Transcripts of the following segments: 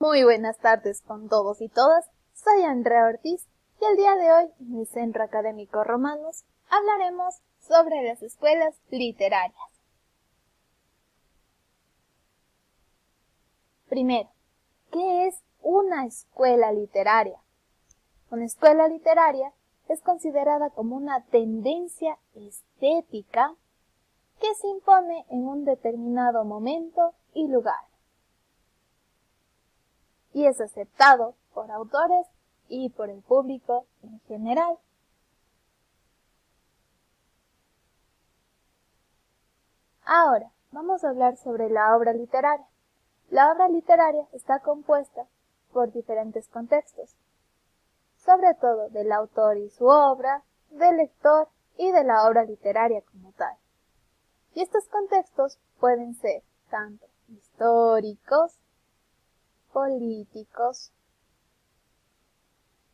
Muy buenas tardes con todos y todas, soy Andrea Ortiz y el día de hoy en el Centro Académico Romanos hablaremos sobre las escuelas literarias. Primero, ¿qué es una escuela literaria? Una escuela literaria es considerada como una tendencia estética que se impone en un determinado momento y lugar, y es aceptado por autores y por el público en general. Ahora, vamos a hablar sobre la obra literaria. La obra literaria está compuesta por diferentes contextos, sobre todo del autor y su obra, del lector y de la obra literaria como tal. Y estos contextos pueden ser tanto históricos, políticos,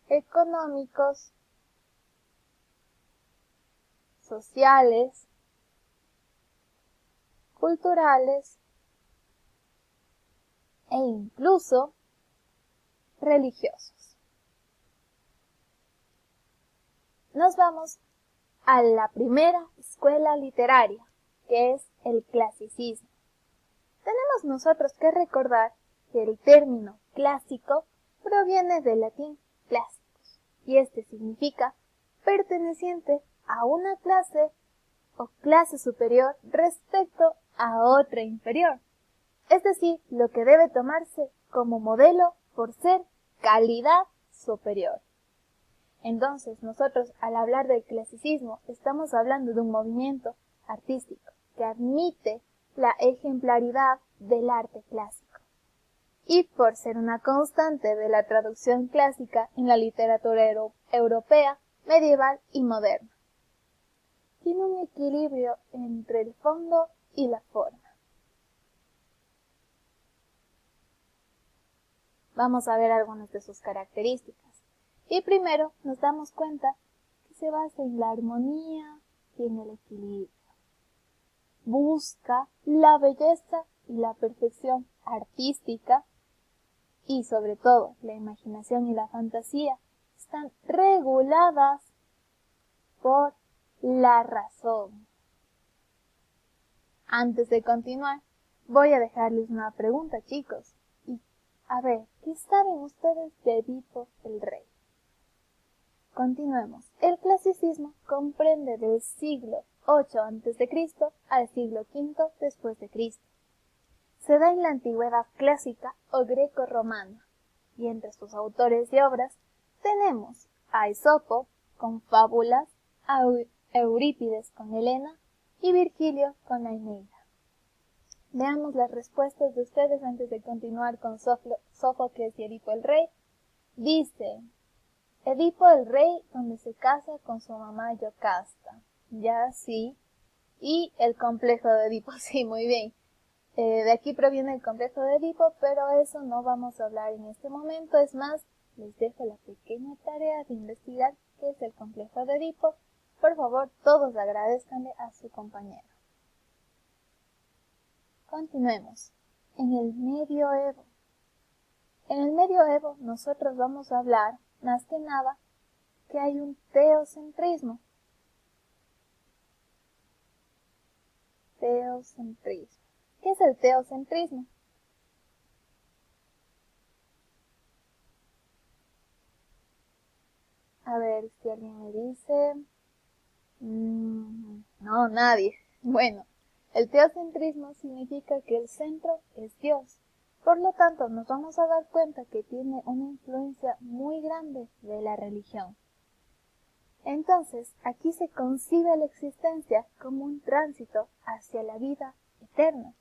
económicos, sociales, culturales e incluso religiosos. Nos vamos a la primera escuela literaria, que es el clasicismo. Tenemos nosotros que recordar que el término clásico proviene del latín clásicos, y este significa perteneciente a una clase o clase superior respecto a otra inferior, es decir, lo que debe tomarse como modelo por ser calidad superior. Entonces, nosotros al hablar del clasicismo estamos hablando de un movimiento artístico que admite la ejemplaridad del arte clásico. Y por ser una constante de la traducción clásica en la literatura europea, medieval y moderna. Tiene un equilibrio entre el fondo y la forma. Vamos a ver algunas de sus características. Y primero nos damos cuenta que se basa en la armonía y en el equilibrio. Busca la belleza y la perfección artística y sobre todo la imaginación y la fantasía están reguladas por la razón. Antes de continuar, voy a dejarles una pregunta, chicos. Y a ver, ¿qué saben ustedes de Edipo el Rey? Continuemos. El clasicismo comprende del siglo VIII a.C. al siglo V después de Cristo. Se da en la antigüedad clásica o greco-romana, y entre sus autores y obras tenemos a Esopo con fábulas, a Eurípides con Helena y Virgilio con la Eneida. Veamos las respuestas de ustedes antes de continuar con Sófocles y Edipo el Rey. Dice Edipo el Rey, donde se casa con su mamá Yocasta. Ya, sí. Y el complejo de Edipo, sí, muy bien. De aquí proviene el complejo de Edipo, pero eso no vamos a hablar en este momento. Es más, les dejo la pequeña tarea de investigar qué es el complejo de Edipo. Por favor, todos agradezcanle a su compañero. Continuemos. En el medioevo. En el medioevo nosotros vamos a hablar, más que nada, que hay un teocentrismo. Teocentrismo. ¿Qué es el teocentrismo? A ver si alguien me dice. No, nadie. Bueno, el teocentrismo significa que el centro es Dios. Por lo tanto, nos vamos a dar cuenta que tiene una influencia muy grande de la religión. Entonces, aquí se concibe la existencia como un tránsito hacia la vida eterna.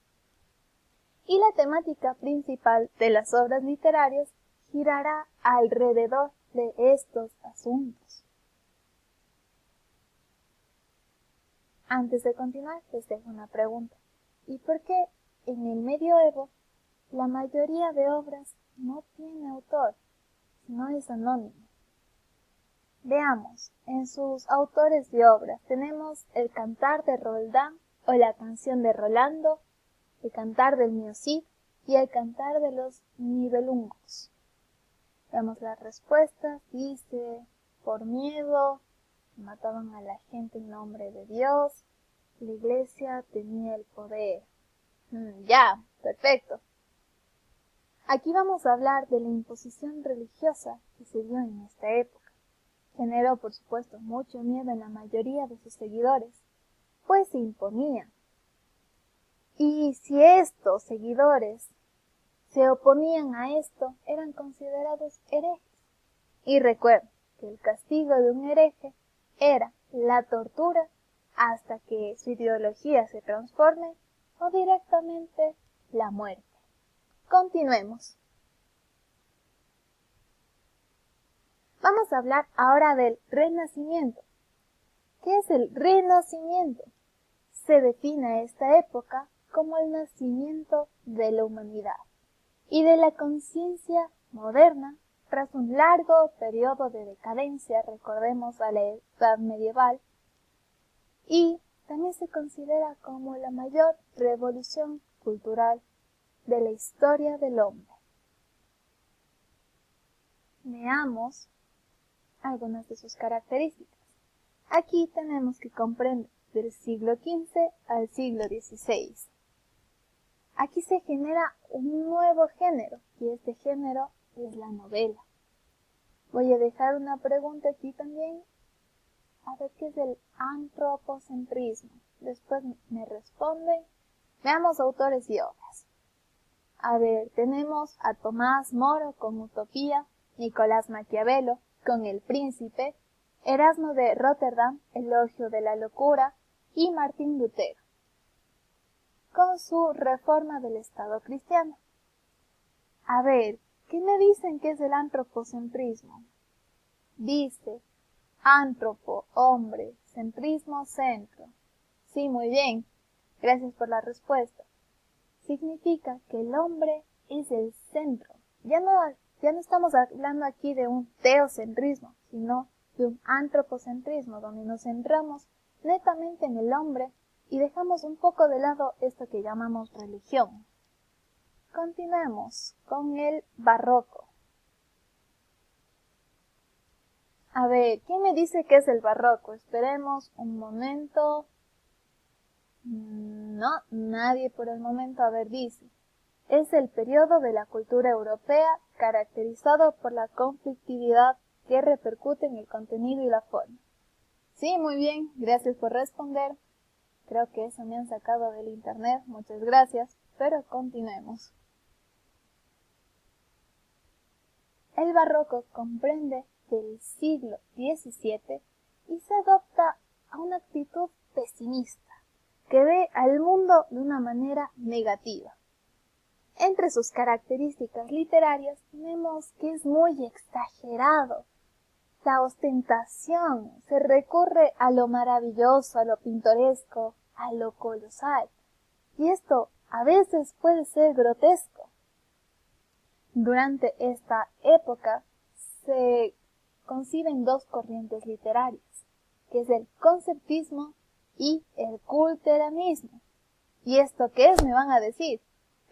Y la temática principal de las obras literarias girará alrededor de estos asuntos. Antes de continuar, les dejo una pregunta. ¿Y por qué en el medioevo la mayoría de obras no tiene autor, sino es anónimo? Veamos, en sus autores de obras tenemos el Cantar de Roldán o la Canción de Rolando, el Cantar del Mío Cid y el cantar de los Nibelungos. Veamos las respuestas. Dice, por miedo, mataban a la gente en nombre de Dios, la iglesia tenía el poder. Ya, perfecto. Aquí vamos a hablar de la imposición religiosa que se dio en esta época. Generó, por supuesto, mucho miedo en la mayoría de sus seguidores, pues se imponían. Y si estos seguidores se oponían a esto, eran considerados herejes. Y recuerden que el castigo de un hereje era la tortura hasta que su ideología se transforme o directamente la muerte. Continuemos. Vamos a hablar ahora del Renacimiento. ¿Qué es el Renacimiento? Se define esta época como el nacimiento de la humanidad y de la conciencia moderna tras un largo periodo de decadencia, recordemos a la Edad Medieval, y también se considera como la mayor revolución cultural de la historia del hombre. Veamos algunas de sus características. Aquí tenemos que comprender del siglo XV al siglo XVI. Aquí se genera un nuevo género, y este género es la novela. Voy a dejar una pregunta aquí también, a ver qué es el antropocentrismo. Después me responden. Veamos autores y obras. A ver, tenemos a Tomás Moro con Utopía, Nicolás Maquiavelo con El Príncipe, Erasmo de Rotterdam, Elogio de la Locura, y Martín Lutero con su Reforma del Estado Cristiano. A ver, ¿qué me dicen que es el antropocentrismo? Dice, antropo, hombre, centrismo, centro. Sí, muy bien. Gracias por la respuesta. Significa que el hombre es el centro. Ya no estamos hablando aquí de un teocentrismo, sino de un antropocentrismo, donde nos centramos netamente en el hombre y dejamos un poco de lado esto que llamamos religión. Continuemos con el barroco. A ver, ¿quién me dice qué es el barroco? Esperemos un momento. No, nadie por el momento. A ver, dice. Es el periodo de la cultura europea caracterizado por la conflictividad que repercute en el contenido y la forma. Sí, muy bien, gracias por responder. Creo que eso me han sacado del internet, muchas gracias, pero continuemos. El barroco comprende del siglo XVII y se adopta a una actitud pesimista, que ve al mundo de una manera negativa. Entre sus características literarias vemos que es muy exagerado. La ostentación, se recurre a lo maravilloso, a lo pintoresco, a lo colosal. Y esto a veces puede ser grotesco. Durante esta época se conciben dos corrientes literarias, que es el conceptismo y el culteranismo. ¿Y esto qué es? Me van a decir.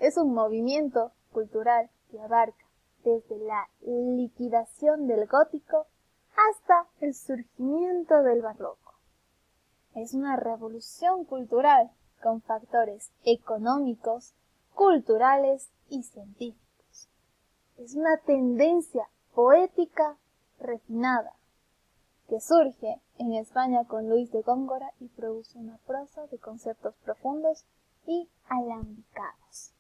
Es un movimiento cultural que abarca desde la liquidación del gótico hasta el surgimiento del barroco. Es una revolución cultural con factores económicos, culturales y científicos. Es una tendencia poética refinada que surge en España con Luis de Góngora y produce una prosa de conceptos profundos y alambicados.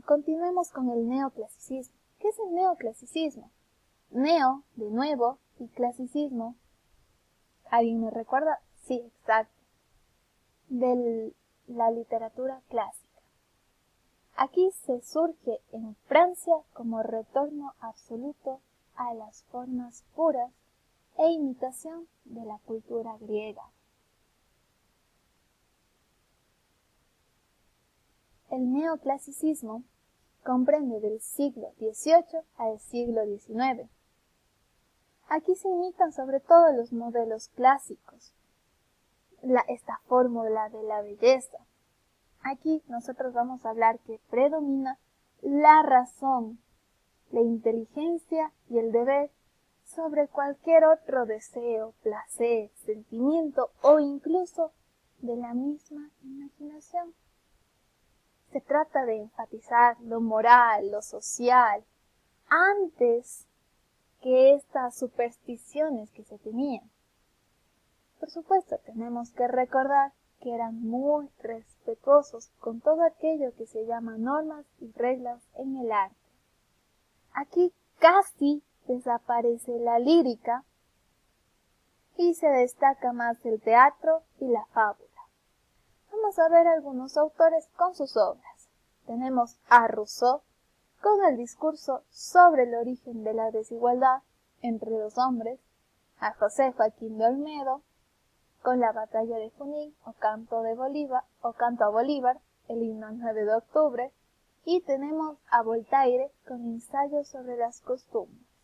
Continuemos con el neoclasicismo. ¿Qué es el neoclasicismo? Neo, de nuevo, y clasicismo. ¿Alguien me recuerda? Sí, exacto. De la literatura clásica. Aquí se surge en Francia como retorno absoluto a las formas puras e imitación de la cultura griega. El neoclasicismo comprende del siglo XVIII al siglo XIX. Aquí se imitan sobre todo los modelos clásicos. esta fórmula de la belleza. Aquí nosotros vamos a hablar que predomina la razón, la inteligencia y el deber sobre cualquier otro deseo, placer, sentimiento o incluso de la misma imaginación. Se trata de enfatizar lo moral, lo social, antes que estas supersticiones que se tenían. Por supuesto, tenemos que recordar que eran muy respetuosos con todo aquello que se llama normas y reglas en el arte. Aquí casi desaparece la lírica y se destaca más el teatro y la fábula. Vamos a ver algunos autores con sus obras. Tenemos a Rousseau con el discurso sobre el origen de la desigualdad entre los hombres, a José Joaquín de Olmedo con la batalla de Junín o canto a Bolívar, el himno al 9 de octubre, y tenemos a Voltaire con ensayos sobre las costumbres.